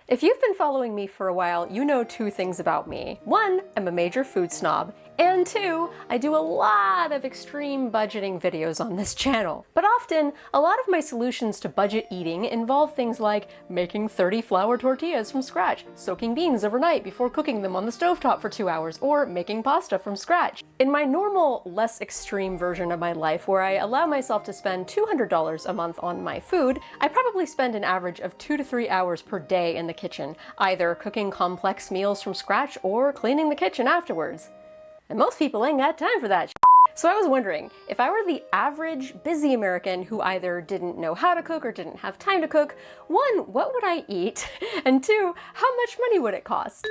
If you've been following me for a while, you know two things about me. One, I'm a major food snob, and two, I do a lot of extreme budgeting videos on this channel. But often, a lot of my solutions to budget eating involve things like making 30 flour tortillas from scratch, soaking beans overnight before cooking them on the stovetop for 2 hours, or making pasta from scratch. In my normal, less extreme version of my life, where I allow myself to spend $200 a month on my food, I probably spend an average of 2 to 3 hours per day in the kitchen, either cooking complex meals from scratch or cleaning the kitchen afterwards. And most people ain't got time for that shit. So I was wondering, if I were the average busy American who either didn't know how to cook or didn't have time to cook, one, what would I eat? And two, how much money would it cost?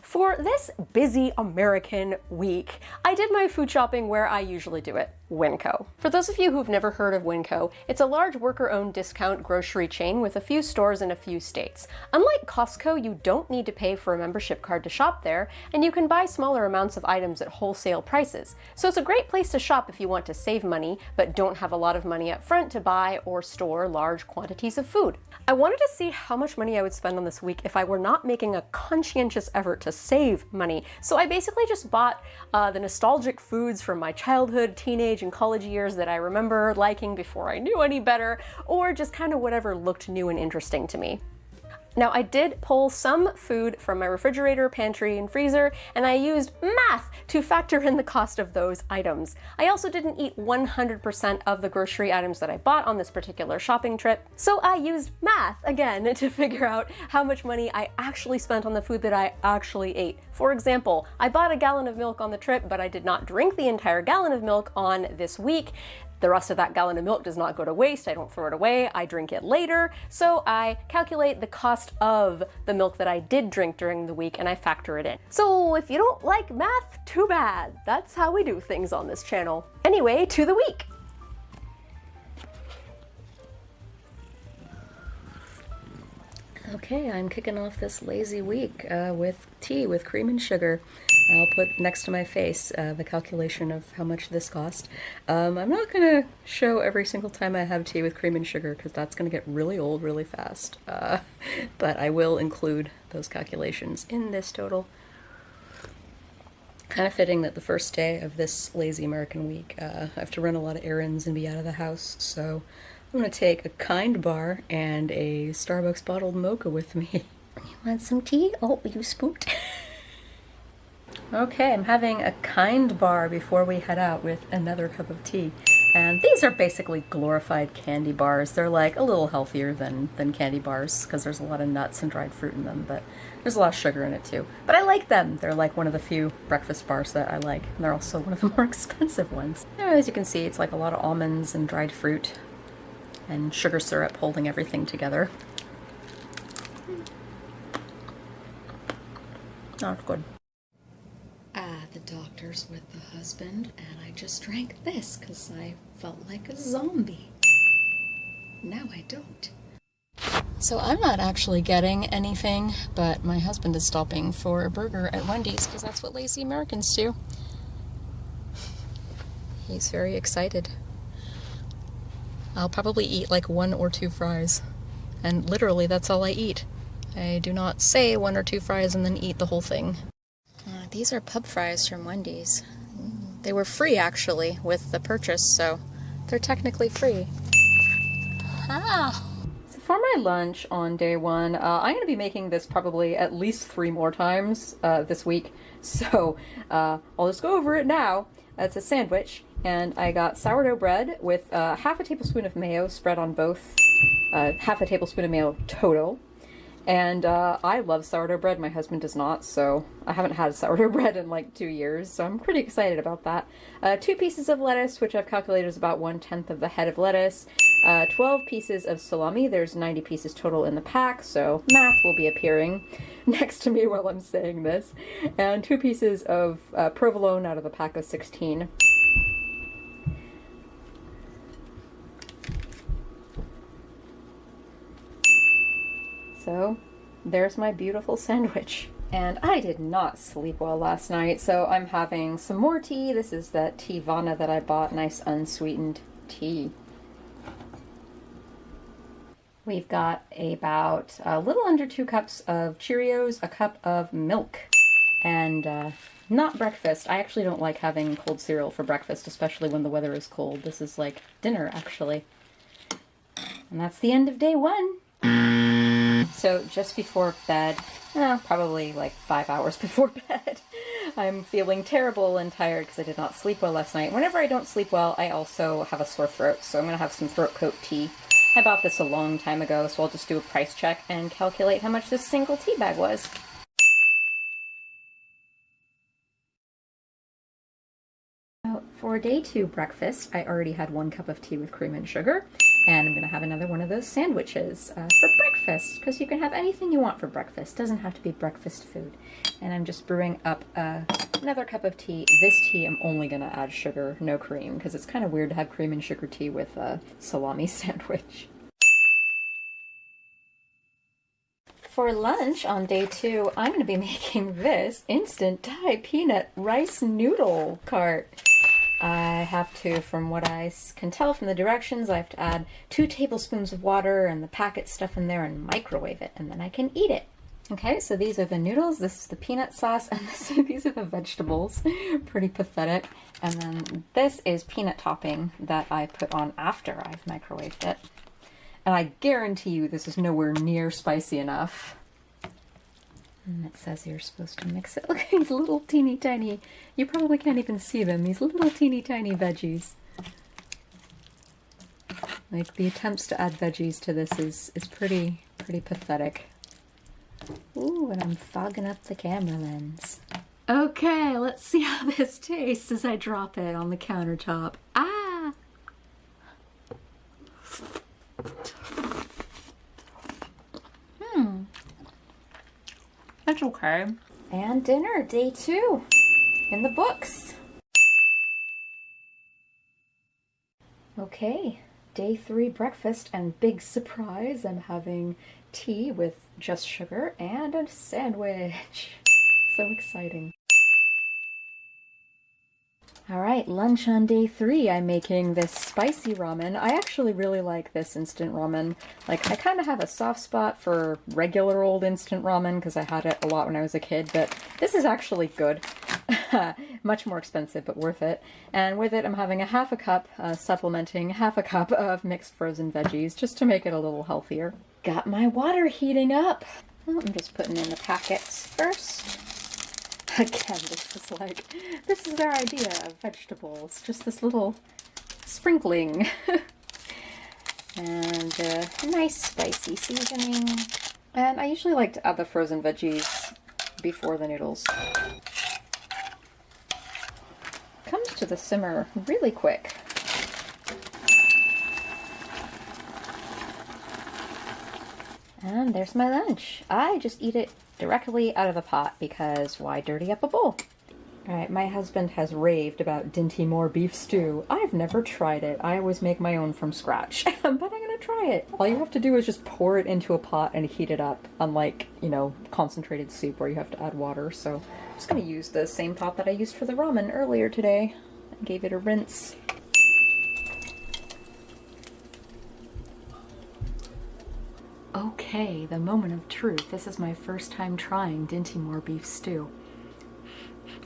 For this busy American week, I did my food shopping where I usually do it, Winco. For those of you who've never heard of Winco, it's a large worker-owned discount grocery chain with a few stores in a few states. Unlike Costco, you don't need to pay for a membership card to shop there, and you can buy smaller amounts of items at wholesale prices. So it's a great place to shop if you want to save money, but don't have a lot of money up front to buy or store large quantities of food. I wanted to see how much money I would spend on this week if I were not making a conscientious effort to save money. So I basically just bought the nostalgic foods from my childhood, teenage, and college years that I remember liking before I knew any better, or just kind of whatever looked new and interesting to me. Now, I did pull some food from my refrigerator, pantry, and freezer, and I used math to factor in the cost of those items. I also didn't eat 100% of the grocery items that I bought on this particular shopping trip, so I used math again to figure out how much money I actually spent on the food that I actually ate. For example, I bought a gallon of milk on the trip, but I did not drink the entire gallon of milk on this week. The rest of that gallon of milk does not go to waste. I don't throw it away. I drink it later. So I calculate the cost of the milk that I did drink during the week and I factor it in. So if you don't like math, too bad. That's how we do things on this channel. Anyway, to the week. Okay, I'm kicking off this lazy week with tea with cream and sugar. I'll put next to my face the calculation of how much this cost. I'm not going to show every single time I have tea with cream and sugar because that's going to get really old really fast. But I will include those calculations in this total. Kind of fitting that the first day of this lazy American week, I have to run a lot of errands and be out of the house, so I'm going to take a Kind bar and a Starbucks bottled mocha with me. You want some tea? Oh, you spooked. Okay, I'm having a Kind bar before we head out with another cup of tea. And these are basically glorified candy bars. They're like a little healthier than candy bars because there's a lot of nuts and dried fruit in them, but there's a lot of sugar in it too. But I like them. They're like one of the few breakfast bars that I like. And they're also one of the more expensive ones. As you can see, it's like a lot of almonds and dried fruit and sugar syrup holding everything together. Not good. The doctor's with the husband, and I just drank this because I felt like a zombie. Now I don't. So I'm not actually getting anything, but my husband is stopping for a burger at Wendy's because that's what lazy Americans do. He's very excited. I'll probably eat like 1 or 2 fries, and literally that's all I eat. I do not say 1 or 2 fries and then eat the whole thing. These are pub fries from Wendy's. They were free, actually, with the purchase, so they're technically free. So for my lunch on day 1, I'm going to be making this probably at least 3 more times this week, so I'll just go over it now. It's a sandwich, and I got sourdough bread with half a tablespoon of mayo spread on both, half a tablespoon of mayo total. And I love sourdough bread. My husband does not, so I haven't had sourdough bread in like 2 years, so I'm pretty excited about that. 2 pieces of lettuce, which I've calculated is about 1/10 of the head of lettuce. 12 pieces of salami. There's 90 pieces total in the pack, so math will be appearing next to me while I'm saying this. And 2 pieces of provolone out of the pack of 16. So, there's my beautiful sandwich. And I did not sleep well last night, so I'm having some more tea. This is that Teavana that I bought, nice unsweetened tea. We've got about a little under 2 cups of Cheerios, a cup of milk, and not breakfast. I actually don't like having cold cereal for breakfast, especially when the weather is cold. This is like dinner, actually. And that's the end of day 1. So just before bed, probably like 5 hours before bed, I'm feeling terrible and tired because I did not sleep well last night. Whenever I don't sleep well, I also have a sore throat, so I'm going to have some throat coat tea. I bought this a long time ago, so I'll just do a price check and calculate how much this single tea bag was. For day 2 breakfast, I already had 1 cup of tea with cream and sugar, and I'm going to have another one of those sandwiches for breakfast, because you can have anything you want for breakfast. It doesn't have to be breakfast food. And I'm just brewing up another cup of tea. This tea I'm only going to add sugar, no cream, because it's kind of weird to have cream and sugar tea with a salami sandwich. For lunch on day 2, I'm going to be making this instant Thai peanut rice noodle cart. I have to, from what I can tell from the directions, I have to add 2 tablespoons of water and the packet stuff in there and microwave it, and then I can eat it. Okay, so these are the noodles, this is the peanut sauce, and these are the vegetables. Pretty pathetic. And then this is peanut topping that I put on after I've microwaved it. And I guarantee you this is nowhere near spicy enough. And it says you're supposed to mix it. Look at these little teeny tiny, you probably can't even see them, these little teeny tiny veggies. Like, the attempts to add veggies to this is pretty pathetic. Ooh, and I'm fogging up the camera lens. Okay, let's see how this tastes as I drop it on the countertop. Ah! That's okay. And dinner, day 2, in the books. Okay, day 3 breakfast, and big surprise, I'm having tea with just sugar and a sandwich. So exciting. Alright, lunch on day 3, I'm making this spicy ramen. I actually really like this instant ramen. Like, I kind of have a soft spot for regular old instant ramen because I had it a lot when I was a kid, but this is actually good. Much more expensive, but worth it. And with it, I'm having a half a cup, supplementing half a cup of mixed frozen veggies, just to make it a little healthier. Got my water heating up. Well, I'm just putting in the packets first. Again, this is their idea of vegetables, just this little sprinkling. And nice spicy seasoning. And I usually like to add the frozen veggies before the noodles. Comes to the simmer really quick. And there's my lunch. I just eat it directly out of the pot because why dirty up a bowl? Alright, my husband has raved about Dinty Moore beef stew. I've never tried it. I always make my own from scratch, but I'm gonna try it. All you have to do is just pour it into a pot and heat it up, unlike, you know, concentrated soup where you have to add water. So I'm just gonna use the same pot that I used for the ramen earlier today. I gave it a rinse. Okay, the moment of truth. This is my first time trying Dinty Moore beef stew.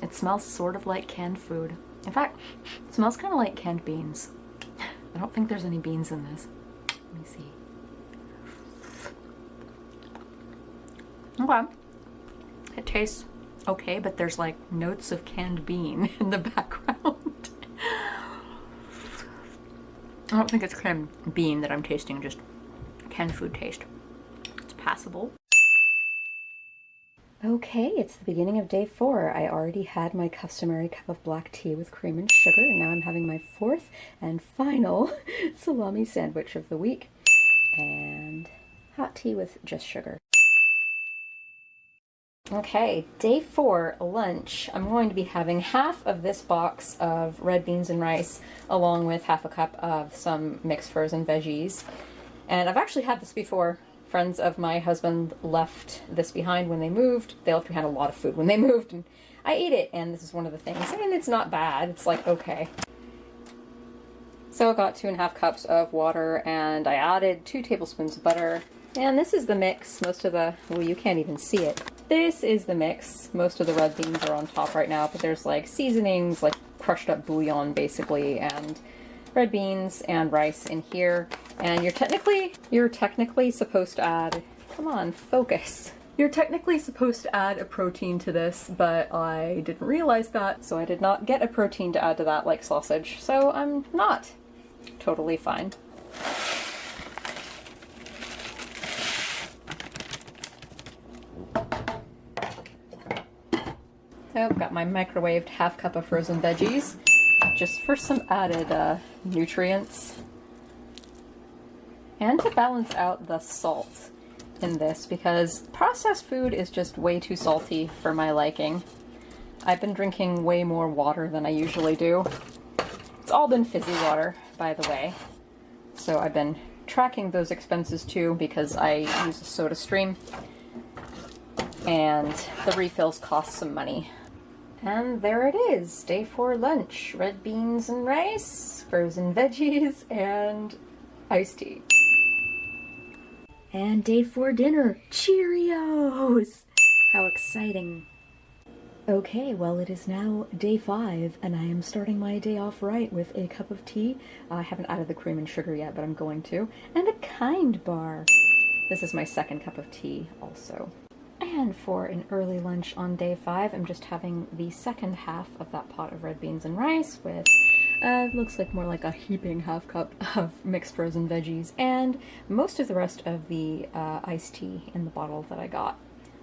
It smells sort of like canned food. In fact, it smells kind of like canned beans. I don't think there's any beans in this. Let me see. Okay. It tastes okay, but there's like notes of canned bean in the background. I don't think it's canned bean that I'm tasting, just canned food taste. Passable. Okay, it's the beginning of day 4. I already had my customary cup of black tea with cream and sugar, and now I'm having my 4th and final salami sandwich of the week, and hot tea with just sugar. Okay, day 4, lunch. I'm going to be having half of this box of red beans and rice, along with half a cup of some mixed frozen veggies. And I've actually had this before. Friends of my husband left this behind when they moved. They left behind a lot of food when they moved, and I ate it, and this is one of the things. And it's not bad. It's like, okay. So I got 2.5 cups of water and I added 2 tablespoons of butter. And this is the mix. Most of the, well, you can't even see it. This is the mix. Most of the red beans are on top right now, but there's like seasonings, like crushed up bouillon basically, and red beans and rice in here. And you're technically supposed to add, come on, focus. You're technically supposed to add a protein to this, but I didn't realize that, so I did not get a protein to add to that like sausage, so I'm not totally fine. So I've got my microwaved 1/2 cup of frozen veggies, just for some added nutrients. And to balance out the salt in this, because processed food is just way too salty for my liking. I've been drinking way more water than I usually do. It's all been fizzy water, by the way. So I've been tracking those expenses too, because I use a soda stream. And the refills cost some money. And there it is, day 4 lunch. Red beans and rice, frozen veggies, and iced tea. And day 4 dinner, Cheerios! How exciting. Okay, well it is now day 5, and I am starting my day off right with a cup of tea. I haven't added the cream and sugar yet, but I'm going to. And a Kind bar. This is my 2nd cup of tea also. And for an early lunch on day 5, I'm just having the 2nd half of that pot of red beans and rice with, looks like more like a heaping 1/2 cup of mixed frozen veggies, and most of the rest of the iced tea in the bottle that I got.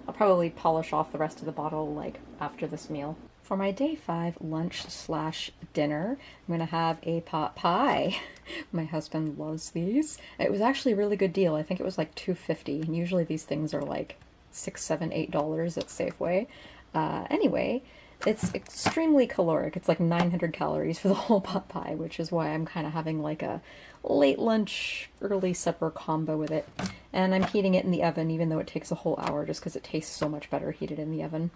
I'll probably polish off the rest of the bottle, like, after this meal. For my day 5 lunch/dinner, I'm gonna have a pot pie. My husband loves these. It was actually a really good deal. I think it was like $2.50, and usually these things are like $6, $7, $8 at Safeway. Anyway, it's extremely caloric. It's like 900 calories for the whole pot pie, which is why I'm kind of having like a late lunch, early supper combo with it. And I'm heating it in the oven, even though it takes a whole hour, just because it tastes so much better heated in the oven.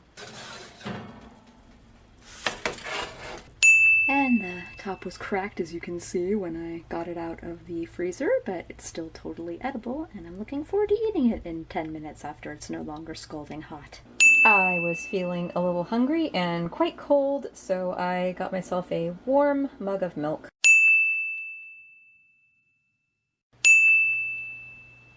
And the top was cracked, as you can see, when I got it out of the freezer, but it's still totally edible, and I'm looking forward to eating it in 10 minutes after it's no longer scalding hot. I was feeling a little hungry and quite cold, so I got myself a warm mug of milk.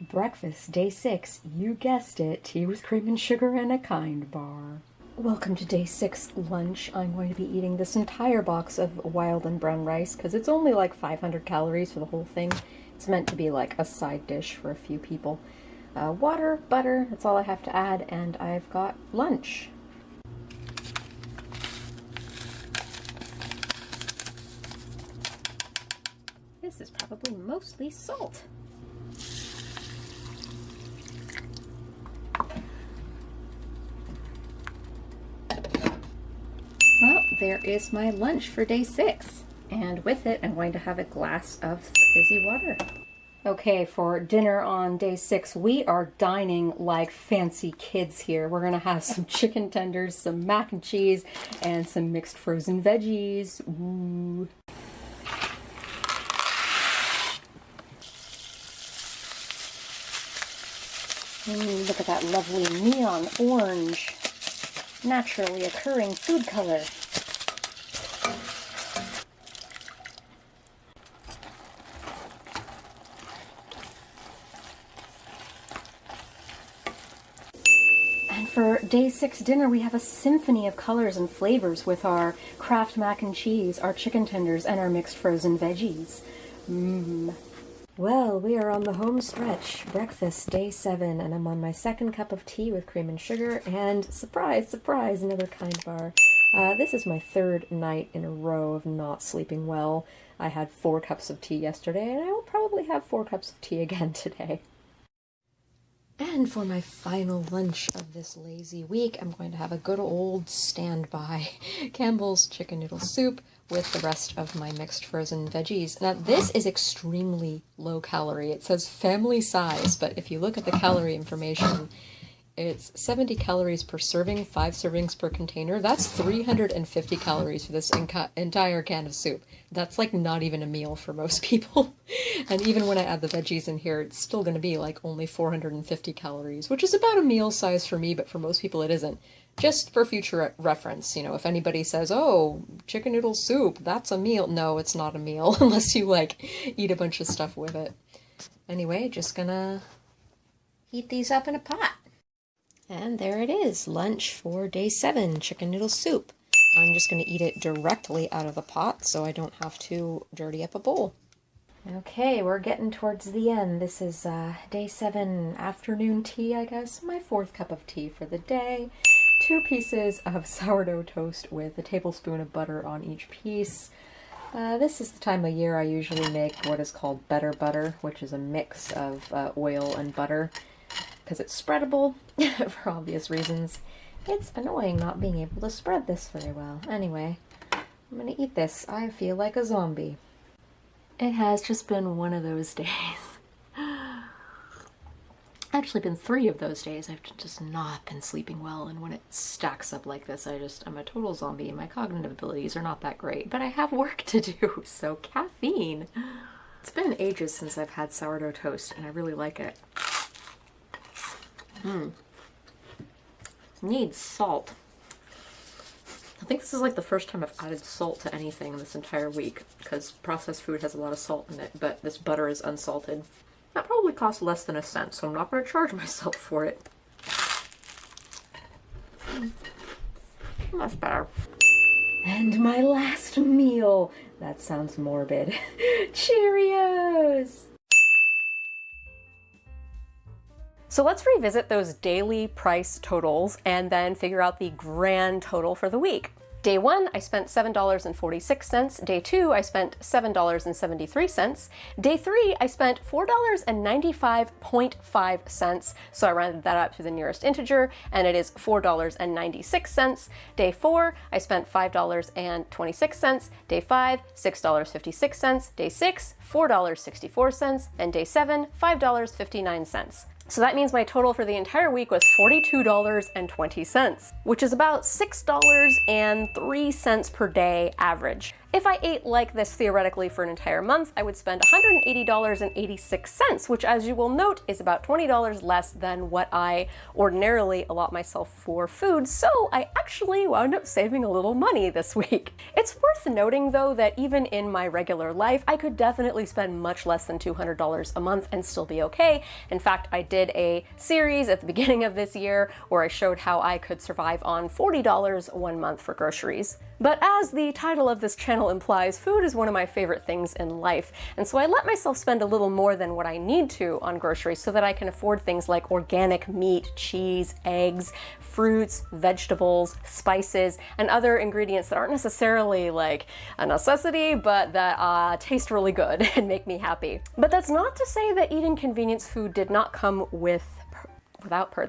Breakfast, day 6, you guessed it, tea with cream and sugar and a Kind bar. Welcome to day 6 lunch. I'm going to be eating this entire box of wild and brown rice because it's only like 500 calories for the whole thing. It's meant to be like a side dish for a few people. Water, butter, that's all I have to add, and I've got lunch. This is probably mostly salt. Well, there is my lunch for day 6. And with it, I'm going to have a glass of fizzy water. Okay, for dinner on day 6, we are dining like fancy kids here. We're gonna have some chicken tenders, some mac and cheese, and some mixed frozen veggies. Ooh. Ooh, look at that lovely neon orange, naturally occurring food color. And for day 6 dinner, we have a symphony of colors and flavors with our Kraft mac and cheese, our chicken tenders, and our mixed frozen veggies. Mmm. Well, we are on the home stretch. Breakfast, day 7, and I'm on my 2nd cup of tea with cream and sugar, and surprise, surprise, another Kind bar. This is my 3rd night in a row of not sleeping well. I had 4 cups of tea yesterday, and I will probably have 4 cups of tea again today. And for my final lunch of this lazy week, I'm going to have a good old standby Campbell's chicken noodle soup with the rest of my mixed frozen veggies. Now, this is extremely low calorie. It says family size, but if you look at the calorie information, It's 70 calories per serving, 5 servings per container. That's 350 calories for this entire can of soup. That's like not even a meal for most people. And even when I add the veggies in here, it's still going to be like only 450 calories, which is about a meal size for me, but for most people it isn't. Just for future reference, you know, if anybody says, oh, chicken noodle soup, that's a meal. No, it's not a meal unless you like eat a bunch of stuff with it. Anyway, just gonna heat these up in a pot. And there it is, lunch for day 7, chicken noodle soup. I'm just going to eat it directly out of the pot so I don't have to dirty up a bowl. Okay, we're getting towards the end. This is day 7 afternoon tea, I guess. My 4th cup of tea for the day. 2 pieces of sourdough toast with a tablespoon of butter on each piece. This is the time of year I usually make what is called better butter, which is a mix of oil and butter. Because it's spreadable, for obvious reasons. It's annoying not being able to spread this very well. Anyway, I'm gonna eat this. I feel like a zombie. It has just been one of those days. Actually been 3 of those days. I've just not been sleeping well, and when it stacks up like this, I'm a total zombie. My cognitive abilities are not that great, but I have work to do, so caffeine. It's been ages since I've had sourdough toast, and I really like it. Needs salt. I think this is like the first time I've added salt to anything this entire week, because processed food has a lot of salt in it, but this butter is unsalted. That probably costs less than a cent, so I'm not going to charge myself for it. That's better. And my last meal. That sounds morbid. Cheerios! So let's revisit those daily price totals and then figure out the grand total for the week. Day 1, I spent $7.46. Day 2, I spent $7.73. Day 3, I spent $4.95.5. So I rounded that up to the nearest integer, and it is $4.96. Day 4, I spent $5.26. Day 5, $6.56. Day 6, $4.64. And day 7, $5.59. So that means my total for the entire week was $42.20, which is about $6.03 per day average. If I ate like this theoretically for an entire month, I would spend $180.86, which, as you will note, is about $20 less than what I ordinarily allot myself for food, so I actually wound up saving a little money this week. It's worth noting, though, that even in my regular life, I could definitely spend much less than $200 a month and still be okay. In fact, I did a series at the beginning of this year where I showed how I could survive on $40 one month for groceries. But as the title of this channel implies, food is one of my favorite things in life, and so I let myself spend a little more than what I need to on groceries so that I can afford things like organic meat, cheese, eggs, fruits, vegetables, spices, and other ingredients that aren't necessarily like a necessity, but that taste really good and make me happy. But that's not to say that eating convenience food did not come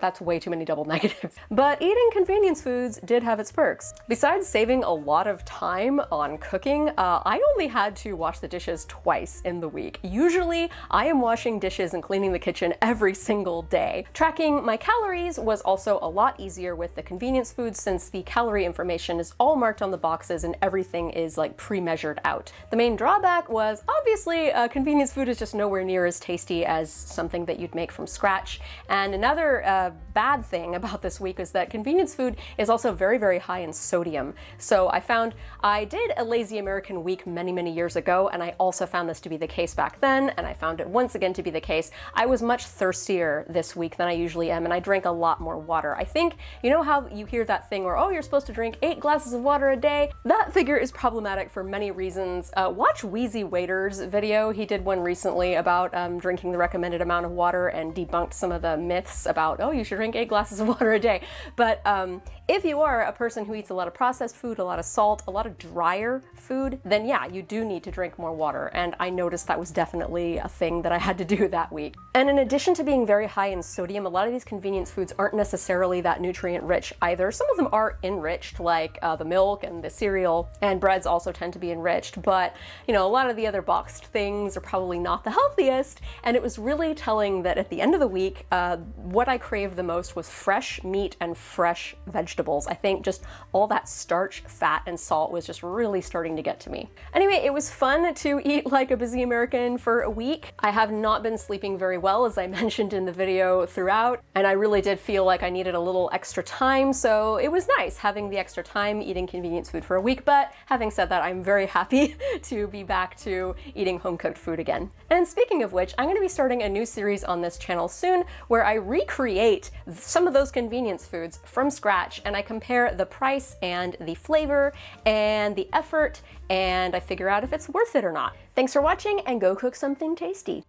that's way too many double negatives. But eating convenience foods did have its perks. Besides saving a lot of time on cooking, I only had to wash the dishes twice in the week. Usually, I am washing dishes and cleaning the kitchen every single day. Tracking my calories was also a lot easier with the convenience foods since the calorie information is all marked on the boxes and everything is like pre-measured out. The main drawback was obviously convenience food is just nowhere near as tasty as something that you'd make from scratch. And another bad thing about this week is that convenience food is also very, very high in sodium. So I did a lazy American week many, many years ago, and I also found this to be the case back then, and I found it once again to be the case. I was much thirstier this week than I usually am, and I drank a lot more water. I think, you know how you hear that thing where, oh, you're supposed to drink 8 glasses of water a day? That figure is problematic for many reasons. Watch Wheezy Waiter's video. He did one recently about drinking the recommended amount of water and debunked some of the myths about, oh, you should drink 8 glasses of water a day. But if you are a person who eats a lot of processed food, a lot of salt, a lot of drier food, then yeah, you do need to drink more water. And I noticed that was definitely a thing that I had to do that week. And in addition to being very high in sodium, a lot of these convenience foods aren't necessarily that nutrient rich either. Some of them are enriched, like the milk and the cereal, and breads also tend to be enriched. But, you know, a lot of the other boxed things are probably not the healthiest. And it was really telling that at the end of the week, what what I craved the most was fresh meat and fresh vegetables. I think just all that starch, fat, and salt was just really starting to get to me. Anyway, it was fun to eat like a busy American for a week. I have not been sleeping very well, as I mentioned in the video throughout, and I really did feel like I needed a little extra time, so it was nice having the extra time eating convenience food for a week. But having said that, I'm very happy to be back to eating home-cooked food again. And speaking of which, I'm going to be starting a new series on this channel soon where I recreate some of those convenience foods from scratch, and I compare the price and the flavor and the effort, and I figure out if it's worth it or not. Thanks for watching, and go cook something tasty.